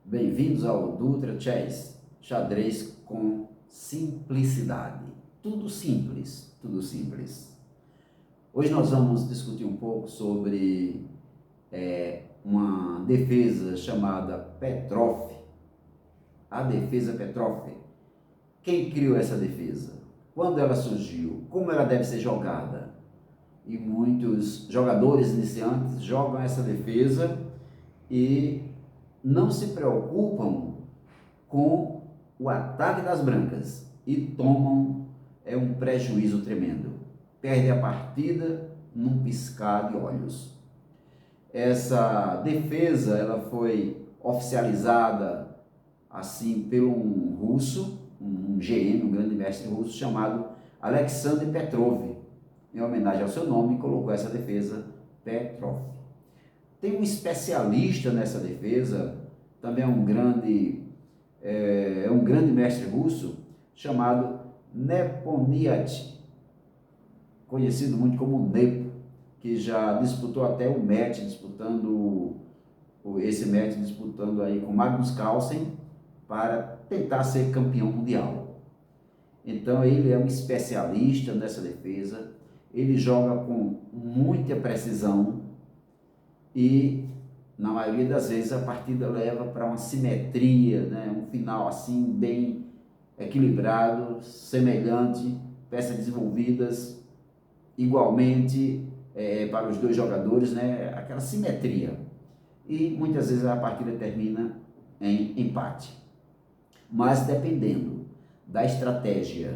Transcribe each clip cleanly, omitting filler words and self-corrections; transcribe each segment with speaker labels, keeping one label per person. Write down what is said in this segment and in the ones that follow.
Speaker 1: Bem-vindos ao Dutra Chess, xadrez com simplicidade. Tudo simples, tudo simples. Hoje nós vamos discutir um pouco sobre uma defesa chamada Petrov, a defesa Petrov. Quem criou essa defesa? Quando ela surgiu? Como ela deve ser jogada? E muitos jogadores iniciantes jogam essa defesa e não se preocupam com o ataque das brancas e tomam um prejuízo tremendo. Perde a partida num piscar de olhos. Essa defesa ela foi oficializada assim pelo um russo, um GM, um grande mestre russo chamado Alexander Petrov. Em homenagem ao seu nome, colocou essa defesa Petrov. Tem um especialista nessa defesa, também um grande mestre russo, chamado Nepomniachtchi, conhecido muito como Nepo, que já disputou até o match, disputando aí com Magnus Carlsen para tentar ser campeão mundial. Então ele é um especialista nessa defesa, ele joga com muita precisão e na maioria das vezes a partida leva para uma simetria, né? Um final assim bem equilibrado, semelhante, peças desenvolvidas igualmente para os dois jogadores, né? Aquela simetria. E muitas vezes a partida termina em empate. Mas dependendo da estratégia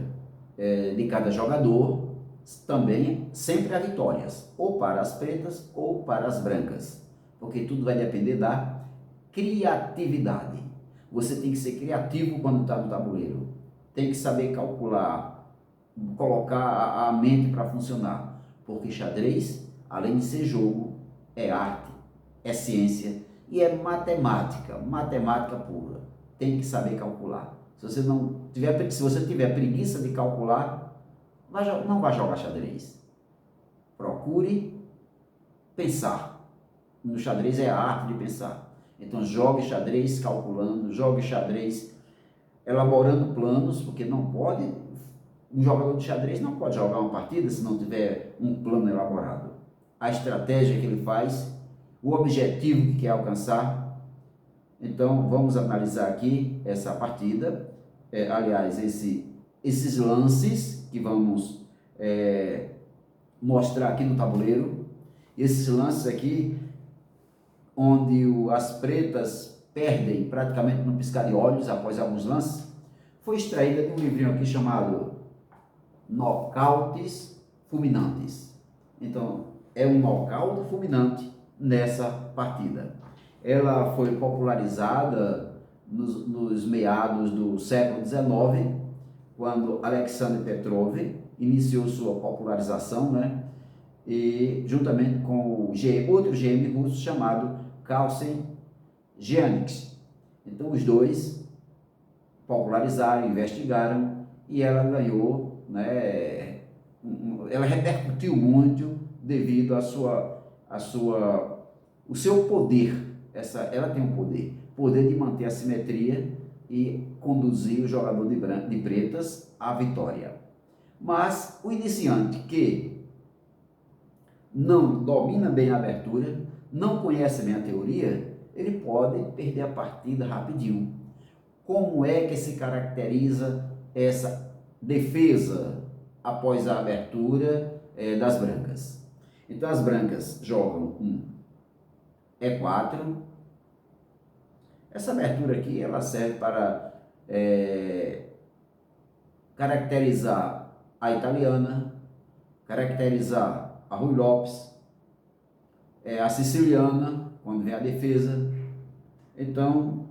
Speaker 1: de cada jogador, também sempre há vitórias, ou para as pretas ou para as brancas, porque tudo vai depender da criatividade. Você tem que ser criativo quando está no tabuleiro, tem que saber calcular, colocar a mente para funcionar, porque xadrez, além de ser jogo, é arte, é ciência e é matemática pura. Tem que saber calcular. Se você tiver preguiça de calcular, não vai jogar xadrez. Procure pensar. No xadrez é a arte de pensar. Então jogue xadrez calculando, jogue xadrez elaborando planos, porque um jogador de xadrez não pode jogar uma partida se não tiver um plano elaborado. A estratégia que ele faz, o objetivo que quer alcançar. Então vamos analisar aqui essa partida, esses lances que vamos mostrar aqui no tabuleiro, esses lances aqui, onde as pretas perdem praticamente no piscar de olhos após alguns lances, foi extraída de um livrinho aqui chamado Nocautes Fulminantes. Então, é um nocaute fulminante nessa partida. Ela foi popularizada nos meados do século XIX, quando Alexander Petrov iniciou sua popularização, né? E juntamente com outro GM russo chamado Carlsen Giannis. Então os dois popularizaram, investigaram e ela ganhou, né? Ela repercutiu muito devido o seu poder. Ela tem um poder de manter a simetria e conduzir o jogador de pretas à vitória. Mas o iniciante que não domina bem a abertura, não conhece bem a teoria, ele pode perder a partida rapidinho. Como é que se caracteriza essa defesa após a abertura das brancas? Então as brancas jogam um E4. Essa abertura aqui ela serve para caracterizar a italiana, caracterizar a Ruy Lopes, a siciliana, quando vem a defesa. Então,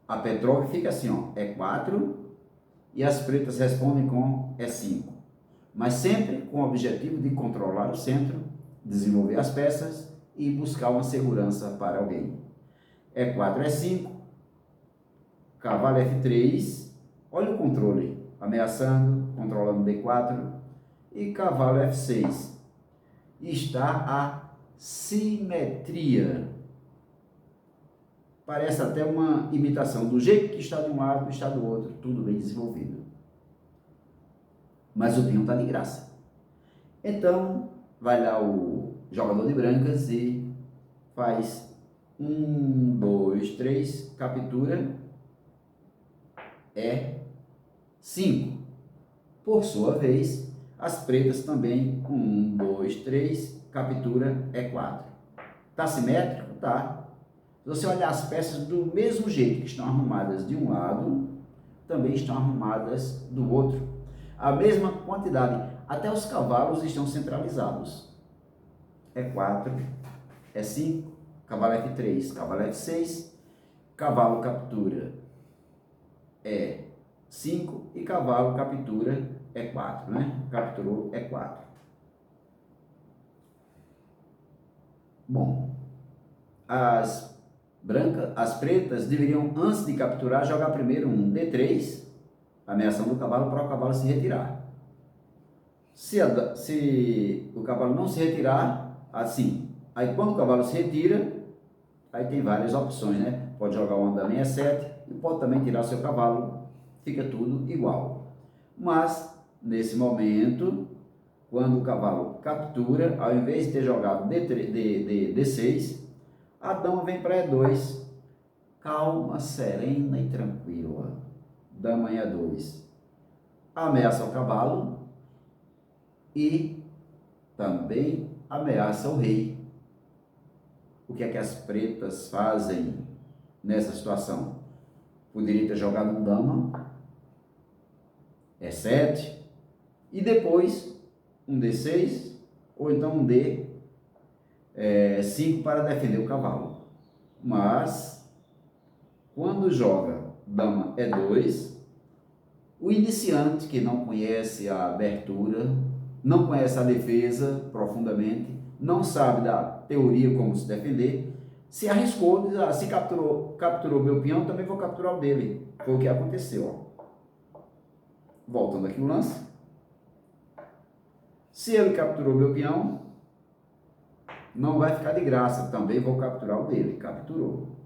Speaker 1: a Petrov fica assim, ó, E4, e as pretas respondem com E5. Mas sempre com o objetivo de controlar o centro, desenvolver as peças e buscar uma segurança para alguém. E4, E5, cavalo F3, olha o controle, ameaçando, controlando D4, e cavalo F6. E está a simetria. parece até uma imitação do jeito que está de um lado, está do outro, tudo bem desenvolvido. Mas o peão está de graça. Então, vai lá o jogador de brancas e faz 1, 2, 3, captura, é 5. Por sua vez, as pretas também, 1, 2, 3, captura, é 4. Está simétrico? Tá. Se você olhar as peças do mesmo jeito que estão arrumadas de um lado, também estão arrumadas do outro. A mesma quantidade, até os cavalos estão centralizados. É 4, é 5, cavalo F3, cavalo F6, cavalo captura é 5 e cavalo captura é 4, né? Capturou é 4. Bom, as pretas deveriam, antes de capturar, jogar primeiro um D3, ameaçando o cavalo para o cavalo se retirar. Se o cavalo não se retirar, assim, aí quando o cavalo se retira, aí tem várias opções, né? Pode jogar o andame E7 e pode também tirar seu cavalo, fica tudo igual. Mas, nesse momento, quando o cavalo captura, ao invés de ter jogado D6, a dama vem para E2, calma, serena e tranquila. Dama em E2, ameaça o cavalo e também ameaça o rei. O que é que as pretas fazem nessa situação? Poderia ter jogado um dama, E7, e depois um D6, ou então um D5 para defender o cavalo. Mas, quando joga dama E2, o iniciante que não conhece a abertura, não conhece a defesa profundamente, não sabe da teoria como se defender, se arriscou, diz, se capturou meu peão, também vou capturar o dele. Foi o que aconteceu. Ó. Voltando aqui o lance. Se ele capturou meu peão, não vai ficar de graça, também vou capturar o dele. Capturou.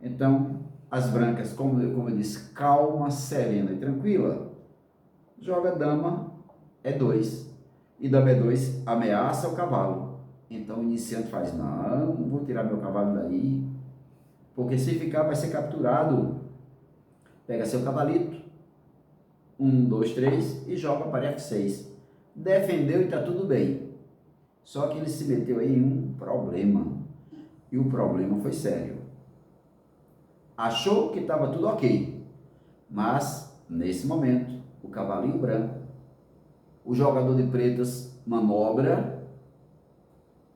Speaker 1: Então, as brancas, como eu disse, calma, serena e tranquila, joga dama E2. E dama E2 ameaça o cavalo. Então o iniciante faz, não vou tirar meu cavalo daí, porque se ficar vai ser capturado. Pega seu cavalito, 1, 2, 3 e joga para F6. Defendeu e está tudo bem. Só que ele se meteu aí em um problema. E o problema foi sério. Achou que estava tudo ok, mas nesse momento o cavalinho branco, o jogador de pretas manobra,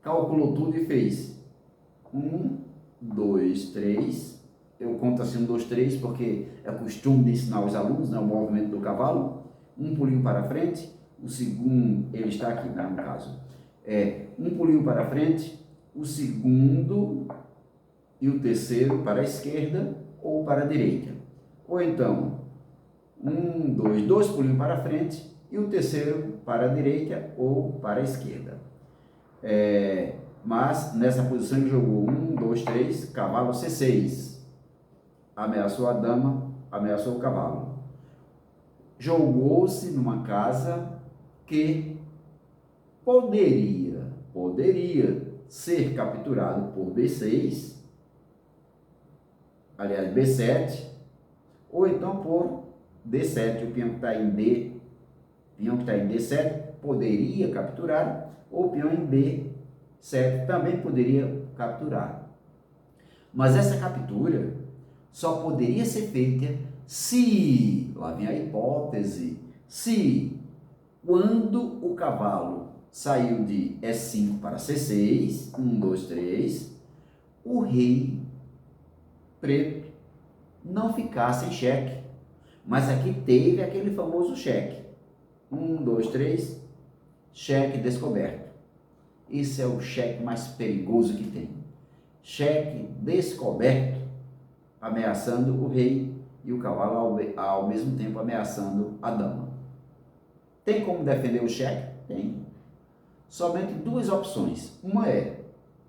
Speaker 1: calculou tudo e fez 1, 2, 3. Eu conto assim 1, 2, 3 porque é costume de ensinar os alunos, né, o movimento do cavalo. Um pulinho para frente, o segundo, ele está aqui, né, no caso, um pulinho para frente, o segundo e o terceiro para a esquerda ou para a direita. Ou então, 1, 2, 2 pulinhos para frente e o terceiro para a direita ou para a esquerda. Mas nessa posição ele jogou 1, 2, 3, cavalo C6. Ameaçou a dama, ameaçou o cavalo. Jogou-se numa casa que poderia ser capturado por B6, aliás, B7, ou então por D7, o peão que está em D7 poderia capturar, ou o peão em B7 também poderia capturar. Mas essa captura só poderia ser feita se, lá vem a hipótese, se quando o cavalo saiu de E5 para C6, 1, 2, 3, o rei preto não ficasse em xeque. Mas aqui teve aquele famoso xeque. 1, 2, 3, xeque descoberto. Esse é o xeque mais perigoso que tem. Xeque descoberto, ameaçando o rei e o cavalo ao mesmo tempo ameaçando a dama. Tem como defender o xeque? Tem. Somente duas opções. Uma é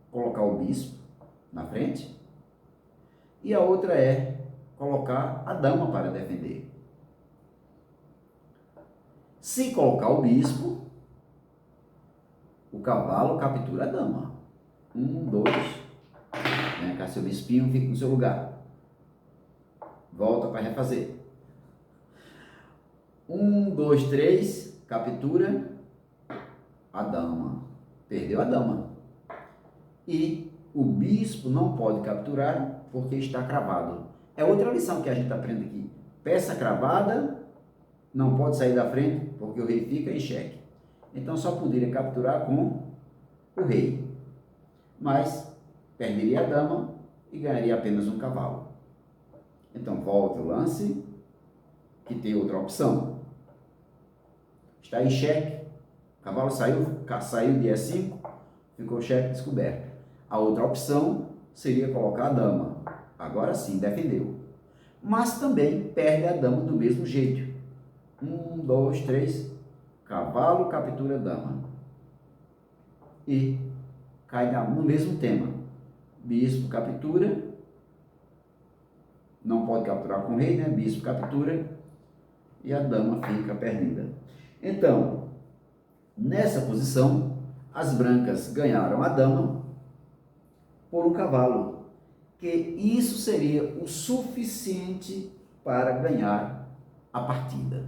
Speaker 1: colocar o bispo na frente e a outra é colocar a dama para defender. Se colocar o bispo, o cavalo captura a dama. 1, 2, vem cá, seu bispinho, fica no seu lugar. Volta para refazer. 1, 2, 3, captura a dama. Perdeu a dama. E o bispo não pode capturar porque está cravado. É outra lição que a gente aprende aqui. Peça cravada não pode sair da frente porque o rei fica em xeque. Então só poderia capturar com o rei. Mas perderia a dama e ganharia apenas um cavalo. Então volta o lance, que tem outra opção. Está em xeque, o cavalo saiu de E5, ficou xeque descoberto. A outra opção seria colocar a dama. Agora sim, defendeu. Mas também perde a dama do mesmo jeito. 1, 2, 3, cavalo captura a dama. E cai no mesmo tema. Bispo captura, não pode capturar com o rei, né? Bispo captura e a dama fica perdida. Então, nessa posição, as brancas ganharam a dama por um cavalo, que isso seria o suficiente para ganhar a partida,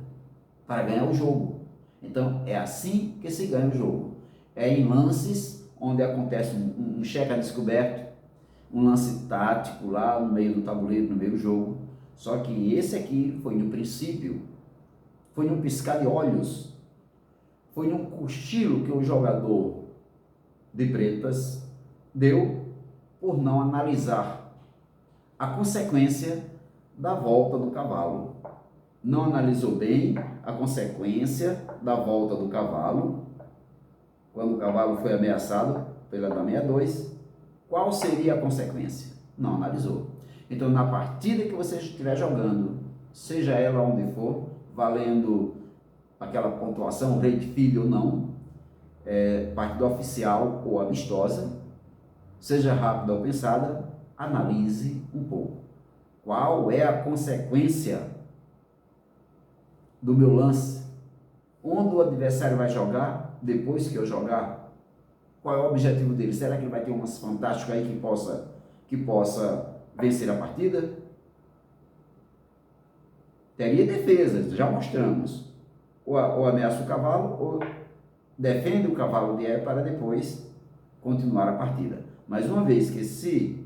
Speaker 1: para ganhar o jogo. Então, é assim que se ganha o jogo. É em lances onde acontece um cheque a descoberto, um lance tático lá no meio do tabuleiro, no meio do jogo. Só que esse aqui foi no princípio, foi num piscar de olhos, foi num cochilo que o jogador de pretas deu por não analisar a consequência da volta do cavalo. Não analisou bem a consequência da volta do cavalo, quando o cavalo foi ameaçado pela dama E2, qual seria a consequência? Não analisou. Então, na partida que você estiver jogando, seja ela onde for, valendo aquela pontuação, rei de filho ou não, partida oficial ou amistosa, seja rápida ou pensada, analise um pouco. Qual é a consequência do meu lance? Onde o adversário vai jogar depois que eu jogar? Qual é o objetivo dele? Será que ele vai ter um lance fantástico aí que possa vencer a partida? Teria defesa, já mostramos. Ou ameaça o cavalo, ou defende o cavalo de E para depois continuar a partida. Mas uma vez que se,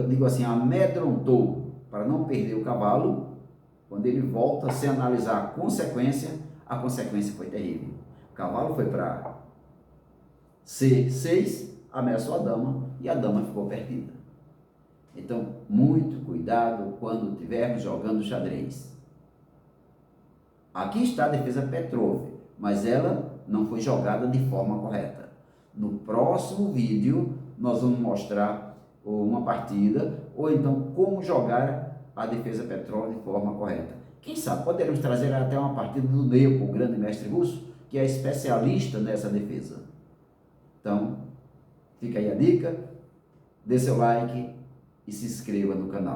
Speaker 1: digo assim, amedrontou para não perder o cavalo, quando ele volta sem analisar a consequência foi terrível. O cavalo foi para C6, ameaçou a dama e a dama ficou perdida. Então, muito cuidado quando estivermos jogando xadrez. Aqui está a defesa Petrov, mas ela não foi jogada de forma correta. No próximo vídeo, nós vamos mostrar uma partida, ou então como jogar a defesa Petrov de forma correta. Quem sabe poderemos trazer até uma partida do Neil, o grande mestre russo, que é especialista nessa defesa. Então, fica aí a dica, dê seu like e se inscreva no canal.